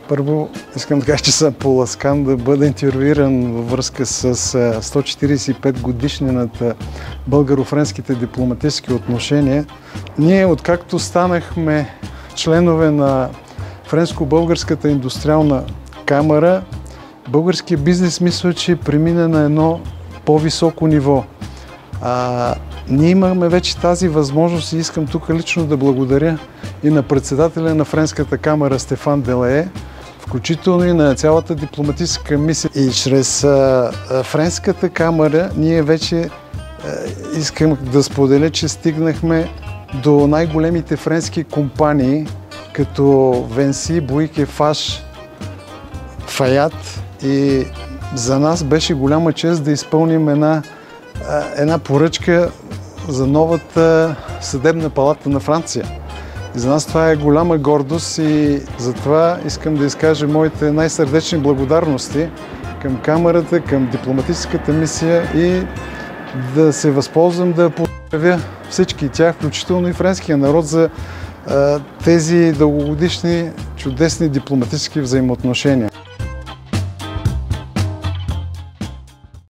Първо искам да кажа, че съм поласкан да бъда интервюиран във връзка с 145 годишнината българо-френските дипломатически отношения. Ние, откакто станахме членове на Френско-българската индустриална камара, българският бизнес мисля, че премина на едно по-високо ниво. Ние имаме вече тази възможност и искам тук лично да благодаря и на председателя на Френската камара Стефан Делае, включително и на цялата дипломатическа мисия. И чрез Френската камара ние вече искам да споделя, че стигнахме до най-големите френски компании, като Венси, Боuygues, Eiffage, Фаят. И за нас беше голяма чест да изпълним една поръчка за новата съдебна палата на Франция. И за нас това е голяма гордост и затова искам да изкажа моите най-сърдечни благодарности към камарата, към дипломатическата мисия и да се възползвам да поздравя всички тях, включително и френския народ, за тези дългогодишни чудесни дипломатически взаимоотношения.